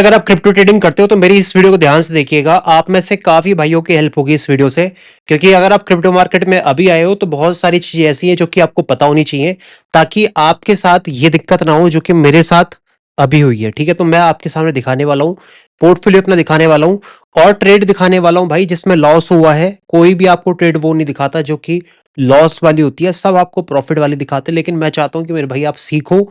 अगर आप crypto trading करते हो तो मेरी इस वीडियो को ध्यान से देखिएगा। आप में से काफी भाइयों की हेल्प होगी इस वीडियो से, क्योंकि अगर आप क्रिप्टो मार्केट में अभी आए हो तो बहुत सारी चीजें ऐसी हैं जो कि आपको पता होनी चाहिए, ताकि आपके साथ ये दिक्कत ना हो जो कि मेरे साथ अभी हुई है। ठीक है, तो मैं आपके सामने दिखाने वाला हूँ, पोर्टफोलियो अपना दिखाने वाला हूँ और ट्रेड दिखाने वाला हूँ भाई, जिसमें लॉस हुआ है। कोई भी आपको ट्रेड वो नहीं दिखाता जो कि लॉस वाली होती है, सब आपको प्रॉफिट वाली दिखाते हैं। लेकिन मैं चाहता हूं कि मेरे भाई आप सीखो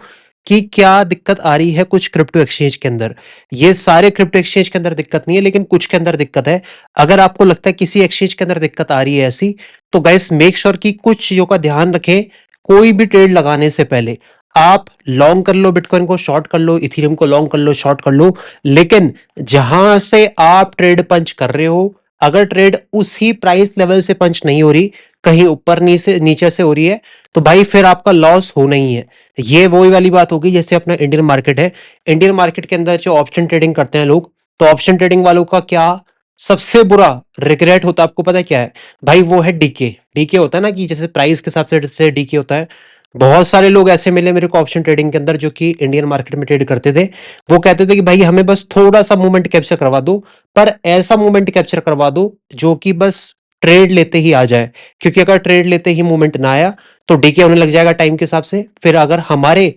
कि क्या दिक्कत आ रही है कुछ क्रिप्टो एक्सचेंज के अंदर। ये सारे क्रिप्टो एक्सचेंज के अंदर दिक्कत नहीं है, लेकिन कुछ के अंदर दिक्कत है। अगर आपको लगता है किसी एक्सचेंज के अंदर दिक्कत आ रही है ऐसी, तो गाइस मेक श्योर कि कुछ चीजों का ध्यान रखें। कोई भी ट्रेड लगाने से पहले आप लॉन्ग कर लो, बिटकॉइन को शॉर्ट कर लो, इथेरियम को लॉन्ग कर लो, शॉर्ट कर लो, लेकिन जहां से आप ट्रेड पंच कर रहे हो, अगर ट्रेड उसी प्राइस लेवल से पंच नहीं हो रही, कहीं ऊपर नीचे नीचे से हो रही है, तो भाई फिर आपका लॉस होना ही है। ये वही वाली बात होगी जैसे अपना इंडियन मार्केट है। इंडियन मार्केट के अंदर जो ऑप्शन ट्रेडिंग करते हैं लोग, तो ऑप्शन ट्रेडिंग वालों का क्या सबसे बुरा रिग्रेट होता है, आपको पता है क्या है भाई? वो है डीके। डीके होता है ना, कि जैसे प्राइस के हिसाब से डीके होता है। बहुत सारे लोग ऐसे मिले मेरे को ऑप्शन ट्रेडिंग के अंदर जो कि इंडियन मार्केट में ट्रेड करते थे। वो कहते थे कि भाई हमें बस थोड़ा सा मूवमेंट कैप्चर करवा दो, पर ऐसा मूवमेंट कैप्चर करवा दो जो कि बस ट्रेड लेते ही आ जाए। क्योंकि अगर ट्रेड लेते ही मूवमेंट ना आया तो डीके होने लग जाएगा टाइम के हिसाब से। फिर अगर हमारे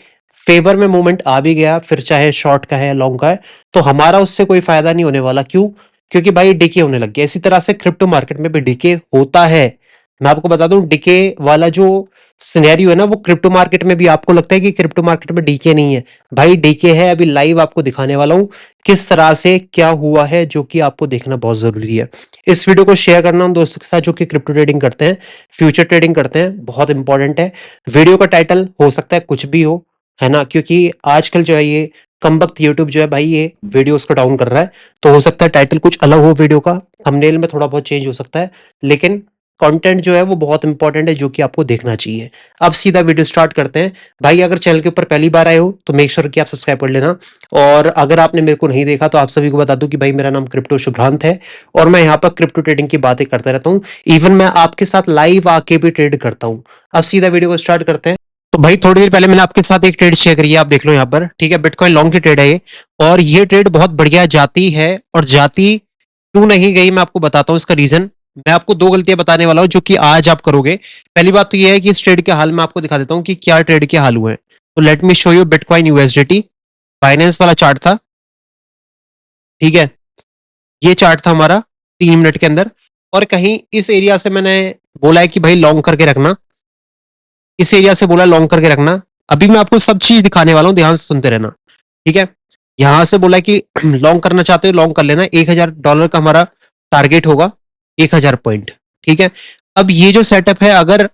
फेवर में मूवमेंट आ भी गया, फिर चाहे शॉर्ट का है लॉन्ग का है, तो हमारा उससे कोई फायदा नहीं होने वाला। क्यों? क्योंकि भाई डीके होने लग गया। इसी तरह से क्रिप्टो मार्केट में भी डीके होता है। मैं आपको बता दूं, डीके वाला जो सिनेरियो है ना, वो क्रिप्टो मार्केट में भी। आपको लगता है कि क्रिप्टो मार्केट में डीके नहीं है, भाई डीके है। अभी लाइव आपको दिखाने वाला हूं किस तरह से क्या हुआ है, जो कि आपको देखना बहुत जरूरी है। इस वीडियो को शेयर करना उन दोस्तों के साथ जो कि क्रिप्टो ट्रेडिंग करते हैं, फ्यूचर ट्रेडिंग करते हैं, बहुत इंपॉर्टेंट है। वीडियो का टाइटल हो सकता है कुछ भी हो, है ना, क्योंकि आजकल जो है ये कम वक्त यूट्यूब जो है भाई ये वीडियोस को डाउन कर रहा है। तो हो सकता है टाइटल कुछ अलग हो वीडियो का, थंबनेल में थोड़ा बहुत चेंज हो सकता है, लेकिन कंटेंट जो है वो बहुत इंपॉर्टेंट है जो कि आपको देखना चाहिए। अब सीधा वीडियो स्टार्ट करते हैं। भाई अगर चैनल के ऊपर पहली बार आए हो तो मेक श्योर कि आप सब्सक्राइब कर लेना। और अगर आपने मेरे को नहीं देखा तो आप सभी को बता दूं कि भाई मेरा नाम क्रिप्टो शुभ्रांत है, और मैं यहाँ पर क्रिप्टो ट्रेडिंग की बातें करता रहता हूँ। इवन मैं आपके साथ लाइव आके भी ट्रेड करता हूँ। अब सीधा वीडियो को स्टार्ट करते हैं। तो भाई थोड़ी देर पहले मैंने आपके साथ एक ट्रेड शेयर करी है, आप देख लो यहाँ पर। ठीक है, बिटकॉइन लॉन्ग की ट्रेड है ये, और ये ट्रेड बहुत बढ़िया जाती है। और जाती क्यों नहीं गई मैं आपको बताता हूँ इसका रीजन। मैं आपको दो गलतियां बताने वाला हूं जो कि आज आप करोगे। पहली बात तो यह है कि इस ट्रेड के हाल मैं आपको दिखा देता हूं कि क्या ट्रेड के हाल हुए हैं। तो let me show you bitcoin USDT. Binance वाला चार्ट था, ठीक है। ये चार्ट था हमारा 3 मिनट के अंदर, और कहीं इस एरिया से मैंने बोला है कि भाई लॉन्ग करके रखना। इस एरिया से बोला लॉन्ग करके रखना। अभी मैं आपको सब चीज दिखाने वाला हूं, ध्यान से सुनते रहना। ठीक है, यहां से बोला कि लॉन्ग करना चाहते हो लॉन्ग कर लेना। $1,000 का हमारा टारगेट होगा, 1,000 पॉइंट। ठीक है, अब ये जो सेटअप है, अगर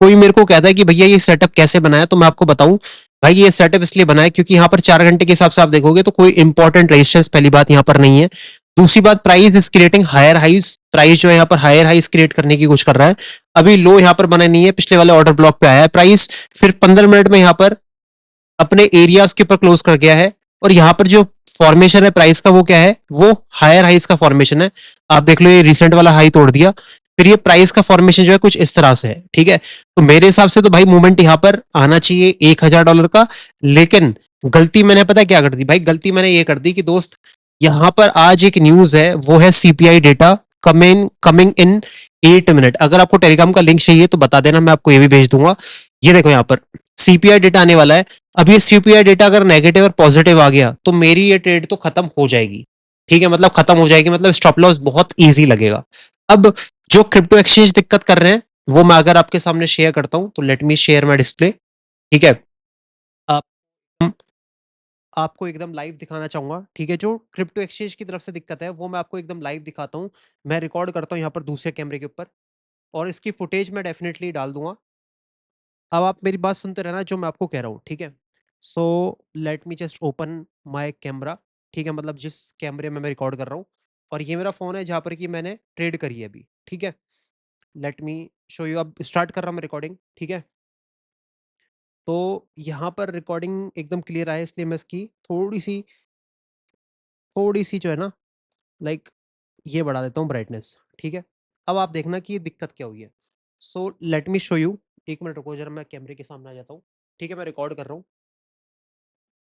कोई मेरे को कहता है कि भैया ये सेटअप कैसे बनाया, तो मैं आपको बताऊं भाई ये सेटअप इसलिए बनाया क्योंकि यहाँ पर 4 घंटे के हिसाब से आप देखोगे तो कोई इंपॉर्टेंट रेजिस्टेंस पहली बात यहाँ पर नहीं है। दूसरी बात, price is creating higher highs. Price जो है यहाँ पर हायर हाइज क्रिएट करने की कोशिश कर रहा है। अभी लो यहाँ पर बना नहीं है, पिछले वाले ऑर्डर ब्लॉक पे आया है प्राइस। फिर 15 मिनट में यहाँ पर अपने एरियाज के ऊपर क्लोज कर गया है। और यहाँ पर जो फॉर्मेशन है प्राइस का, वो क्या है? वो हायर हाइस का फॉर्मेशन है। आप देख लो, ये रिसेंट वाला हाई तोड़ दिया। फिर ये प्राइस का फॉर्मेशन जो है कुछ इस तरह से है। ठीक है, तो मेरे हिसाब से तो भाई मूवमेंट यहाँ पर आना चाहिए $1,000 का। लेकिन गलती मैंने पता है क्या कर दी भाई? गलती मैंने ये कर दी कि दोस्त, यहाँ पर आज एक न्यूज है, वो है CPI data coming in 8 minute. अगर आपको टेलीग्राम का लिंक चाहिए तो बता देना, मैं आपको ये भी भेज दूंगा। ये देखो यहाँ पर सीपीआई डेटा आने वाला है। अब ये सीपीआई डेटा अगर नेगेटिव और पॉजिटिव आ गया तो मेरी ये ट्रेड तो खत्म हो जाएगी। ठीक है, मतलब खत्म हो जाएगी, मतलब स्टॉप लॉस बहुत इजी लगेगा। अब जो क्रिप्टो एक्सचेंज दिक्कत कर रहे हैं वो मैं अगर आपके सामने शेयर करता हूं, तो let me share my display. ठीक है, आप आपको एकदम लाइव दिखाना चाहूंगा। ठीक है, जो क्रिप्टो एक्सचेंज की तरफ से दिक्कत है वो मैं आपको एकदम लाइव दिखाता हूं। मैं रिकॉर्ड करता हूं यहाँ पर दूसरे कैमरे के ऊपर, और इसकी फुटेज मैं डेफिनेटली डाल दूंगा। अब आप मेरी बात सुनते रहना जो मैं आपको कह रहा हूँ। ठीक है, so let me just open my camera. ठीक है, मतलब जिस कैमरे में मैं रिकॉर्ड कर रहा हूँ, और ये मेरा फोन है जहाँ पर कि मैंने ट्रेड करी है अभी। ठीक है, लेट मी शो यू। अब स्टार्ट कर रहा हूँ मैं रिकॉर्डिंग। ठीक है, तो यहाँ पर रिकॉर्डिंग एकदम क्लियर आया, इसलिए मैं इसकी थोड़ी सी जो है ना, लाइक ये बढ़ा देता हूँ ब्राइटनेस। ठीक है, अब आप देखना कि ये दिक्कत क्या हुई है। So let me show you. 1 minute रुको जरा, मैं कैमरे के सामने आ जाता हूँ। ठीक है, मैं रिकॉर्ड कर रहा हूँ।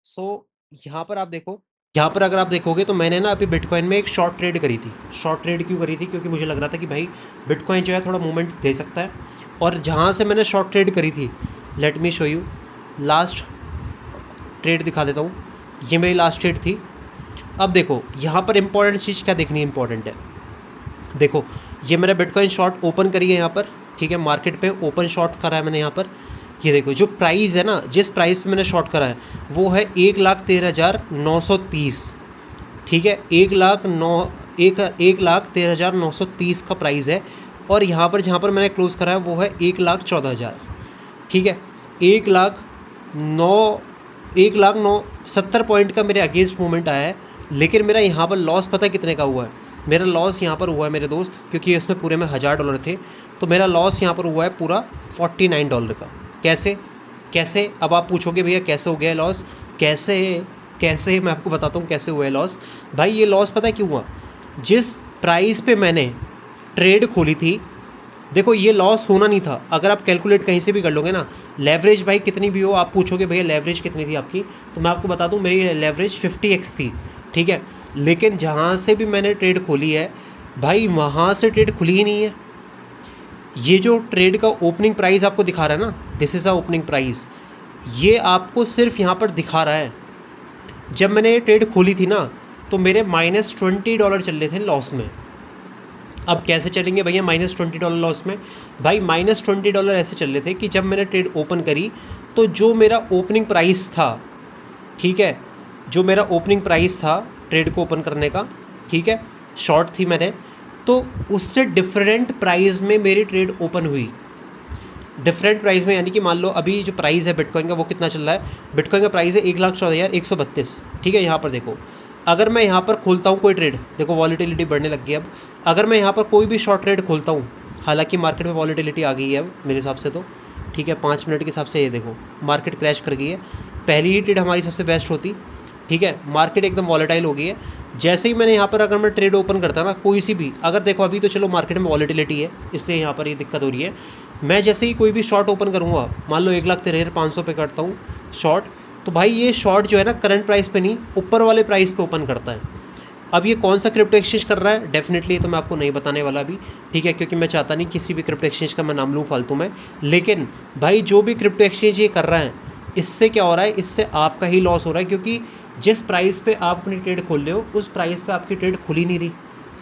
सो यहाँ पर आप देखो, यहाँ पर अगर आप देखोगे तो मैंने ना अभी बिटकॉइन में एक शॉर्ट ट्रेड करी थी। शॉर्ट ट्रेड क्यों करी थी? क्योंकि मुझे लग रहा था कि भाई बिटकॉइन जो है थोड़ा मूवमेंट दे सकता है। और जहाँ से मैंने शॉर्ट ट्रेड करी थी, let me show you, last trade दिखा देता हूँ। ये मेरी लास्ट ट्रेड थी। अब देखो यहाँ पर इंपॉर्टेंट चीज़ क्या देखनी इंपॉर्टेंट है। देखो ये मेरा बिटकॉइन शॉर्ट ओपन करी है यहाँ पर, ठीक है, मार्केट पे ओपन शॉर्ट करा है मैंने यहाँ पर। ये देखो जो प्राइस है ना, जिस प्राइस पे मैंने शॉर्ट करा है वो है 1,13,930, ठीक है, 1,13,930 का प्राइस है। और यहाँ पर जहाँ पर मैंने क्लोज़ करा है वो है 1,14,000, ठीक है। 1,09,70 पॉइंट का मेरे अगेंस्ट मूवमेंट आया है। लेकिन मेरा यहाँ पर लॉस पता है कितने का हुआ है? मेरा लॉस यहाँ पर हुआ है मेरे दोस्त, क्योंकि इसमें पूरे में $1000 थे, तो मेरा लॉस यहाँ पर हुआ है पूरा $49 का। कैसे कैसे? अब आप पूछोगे भैया कैसे हो गया लॉस? कैसे कैसे मैं आपको बताता हूँ कैसे हुआ है लॉस। भाई ये लॉस पता है क्यों हुआ? जिस प्राइस पे मैंने ट्रेड खोली थी, देखो ये लॉस होना नहीं था। अगर आप कैलकुलेट कहीं से भी कर लोगे ना, लेवरेज भाई कितनी भी हो, आप पूछोगे भैया लेवरेज कितनी थी आपकी, तो मैं आपको बता दूं मेरी लेवरेज 50x थी, ठीक है। लेकिन जहाँ से भी मैंने ट्रेड खोली है भाई, वहाँ से ट्रेड खुली ही नहीं है। ये जो ट्रेड का ओपनिंग प्राइस आपको दिखा रहा है ना, this is a opening price, ये आपको सिर्फ यहाँ पर दिखा रहा है। जब मैंने ये ट्रेड खोली थी ना, तो मेरे -$20 चल रहे थे लॉस में। अब कैसे चलेंगे भैया -$20 लॉस में? भाई -$20 ऐसे चल रहे थे कि जब मैंने ट्रेड ओपन करी तो जो मेरा ओपनिंग प्राइस था, ठीक है, जो मेरा ओपनिंग प्राइस था ट्रेड को ओपन करने का, ठीक है, शॉर्ट थी मैंने, तो उससे डिफरेंट प्राइस में मेरी ट्रेड ओपन हुई। डिफरेंट प्राइस में यानी कि मान लो अभी जो प्राइस है बिटकॉइन का वो कितना चल रहा है? बिटकॉइन का प्राइस है 1,14,132, ठीक है। यहाँ पर देखो, अगर मैं यहाँ पर खोलता हूँ कोई ट्रेड, देखो वॉलीटिलिटी बढ़ने लग गई अब। अगर मैं यहाँ पर कोई भी शॉर्ट ट्रेड खोलता हूँ, हालांकि मार्केट में वॉलीटिलिटी आ गई है अब मेरे हिसाब से तो, ठीक है, 5 मिनट के हिसाब से ये देखो मार्केट क्रैश कर गई है। पहली ही ट्रेड हमारी सबसे बेस्ट होती, ठीक है, मार्केट एकदम वॉलेटाइल हो गई है। जैसे ही मैंने यहाँ पर अगर मैं ट्रेड ओपन करता ना कोई सी भी, अगर देखो अभी तो चलो मार्केट में वॉलीटिलिटी है इसलिए यहाँ पर ये दिक्कत हो रही है। मैं जैसे ही कोई भी शॉर्ट ओपन करूँगा, मान लो 1,13,500 पे करता हूँ शॉर्ट, तो भाई ये शॉर्ट जो है ना करंट प्राइस पे नहीं, ऊपर वाले प्राइस पे ओपन करता है। अब ये कौन सा क्रिप्टो एक्सचेंज कर रहा है डेफिनेटली तो मैं आपको नहीं बताने वाला अभी, ठीक है, क्योंकि मैं चाहता नहीं किसी भी क्रिप्टो एक्सचेंज का मैं नाम लूँ फालतू में। लेकिन भाई जो भी क्रिप्टो एक्सचेंज ये कर रहा है, इससे क्या हो रहा है? इससे आपका ही लॉस हो रहा है, क्योंकि जिस प्राइस पे आप अपनी ट्रेड खोल रहे हो उस प्राइस पे आपकी ट्रेड खुली नहीं रही।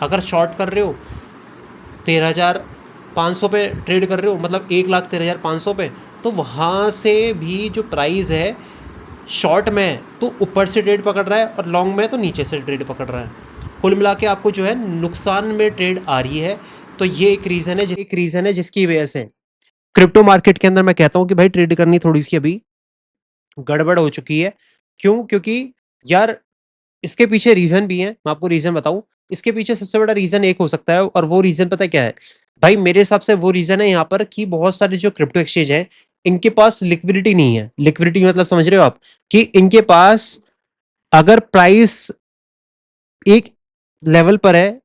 अगर शॉर्ट कर रहे हो 13,500 पे ट्रेड कर रहे हो, मतलब 1,13,500 पे, तो वहाँ से भी जो प्राइस है शॉर्ट में तो ऊपर से ट्रेड पकड़ रहा है और लॉन्ग में तो नीचे से ट्रेड पकड़ रहा है। कुल मिला के आपको जो है नुकसान में ट्रेड आ रही है। तो ये एक रीज़न है जिसकी वजह से क्रिप्टो मार्केट के अंदर मैं कहता हूँ कि भाई ट्रेड करनी थोड़ी सी अभी गड़बड़ हो चुकी है। क्यों? क्योंकि यार इसके पीछे रीज़न भी है, मैं आपको रीज़न बताऊँ। इसके पीछे सबसे बड़ा रीज़न एक हो सकता है और वो रीज़न पता है क्या है? भाई मेरे हिसाब से वो रीज़न है यहाँ पर कि बहुत सारे जो क्रिप्टो एक्सचेंज हैं, इनके पास लिक्विडिटी नहीं है। लिक्विडिटी मतलब समझ रहे हो आप? कि इनके पास अगर प्राइस एक लेवल पर है,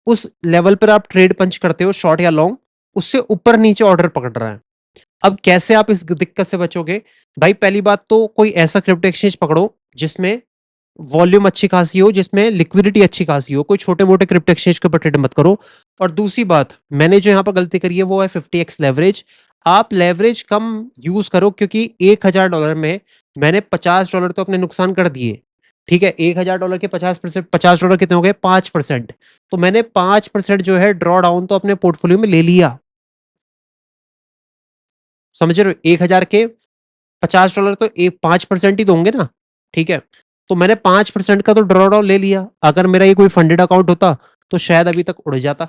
उस लेवल पर आप ट्रेड पंच करते हो शॉर्ट या लॉन्ग, उससे ऊपर-नीचे ऑर्डर पकड़ रहा है। अब कैसे आप इस दिक्कत से बचोगे? भाई पहली बात तो कोई ऐसा क्रिप्टो एक्सचेंज पकड़ो जिसमें वॉल्यूम अच्छी खासी हो, जिसमें लिक्विडिटी अच्छी खासी हो। कोई छोटे-मोटे क्रिप्टो एक्सचेंज के ऊपर ट्रेड मत करो। और दूसरी बात, मैंने जो यहाँ पर गलती करी है वो है 50x लेवरेज। आप लेवरेज कम यूज़ करो, क्योंकि $1,000 में मैंने $50 तो अपने नुकसान कर दिए। ठीक है? $1,000 के 50% $50 कितने हो गए? 5%। तो मैंने 5% जो है ड्रॉ डाउन तो अपने पोर्टफोलियो में ले लिया। समझ रहे हो? 1,000 के $50 तो 5% ही तो होंगे ना, ठीक है। तो मैंने 5% का तो ड्रॉ डाउन ले लिया। अगर मेरा ये कोई फंडेड अकाउंट होता तो शायद अभी तक उड़ जाता,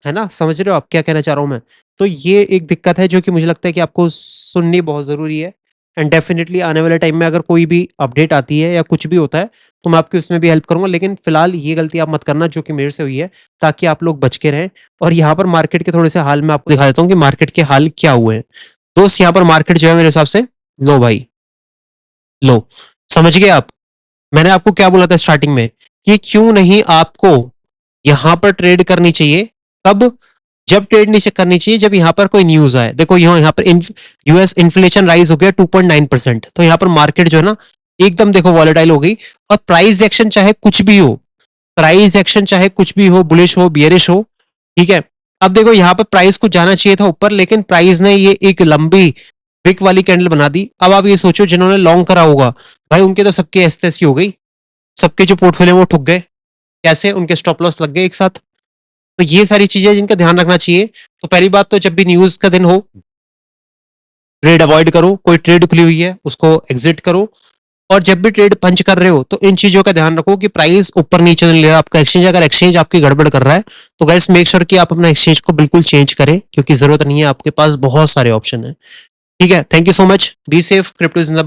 है ना? समझ रहे हो आप क्या कहना चाह रहा हूं मैं? तो ये एक दिक्कत है जो कि मुझे लगता है कि आपको सुननी बहुत जरूरी है। एंड डेफिनेटली आने वाले टाइम में अगर कोई भी अपडेट आती है या कुछ भी होता है तो मैं आपकी उसमें भी हेल्प करूंगा। लेकिन फिलहाल ये गलती आप मत करना जो कि मेरे से हुई है, ताकि आप लोग बच के रहें। और यहाँ पर मार्केट के थोड़े से हाल मैं आपको दिखा देता हूँ कि मार्केट के हाल क्या हुए हैं। दोस्त यहाँ पर मार्केट जो है मेरे हिसाब से लो भाई, लो, समझ गए आप? मैंने आपको क्या बोला था स्टार्टिंग में कि क्यों नहीं आपको यहां पर ट्रेड करनी चाहिए? कब? जब ट्रेड नहीं करनी चाहिए जब यहां पर कोई न्यूज आए। देखो यहाँ पर यूएस इन्फ्लेशन राइज हो गया 2.9%, तो यहाँ पर मार्केट जो है ना एकदम देखो वॉलेटाइल हो गई। और प्राइस एक्शन चाहे कुछ भी हो, प्राइस एक्शन चाहे कुछ भी हो, बुलिश हो बियरिश हो, ठीक है। अब देखो यहाँ पर प्राइस को जाना चाहिए था ऊपर, लेकिन प्राइस ने ये एक लंबी ब्रिक वाली कैंडल बना दी। अब आप ये सोचो जिन्होंने लॉन्ग करा होगा भाई, उनके तो सबकी ऐसी तैसी हो गई, सबके जो पोर्टफोलियो वो ठुक गए। कैसे? उनके स्टॉप लॉस लग गए एक साथ। तो ये सारी चीजें जिनका ध्यान रखना चाहिए। तो पहली बात तो जब भी न्यूज का दिन हो, ट्रेड अवॉइड करो। कोई ट्रेड खुली हुई है उसको एग्जिट करो। और जब भी ट्रेड पंच कर रहे हो तो इन चीजों का ध्यान रखो कि प्राइस ऊपर नीचे नहीं ले रहा आपका एक्सचेंज। अगर एक्सचेंज आपकी गड़बड़ कर रहा है तो गाइस मेक श्योर कि आप अपना एक्सचेंज को बिल्कुल चेंज करें, क्योंकि जरूरत नहीं है, आपके पास बहुत सारे ऑप्शन है। ठीक है, thank you so much, be safe, crypto जिंदाबाद।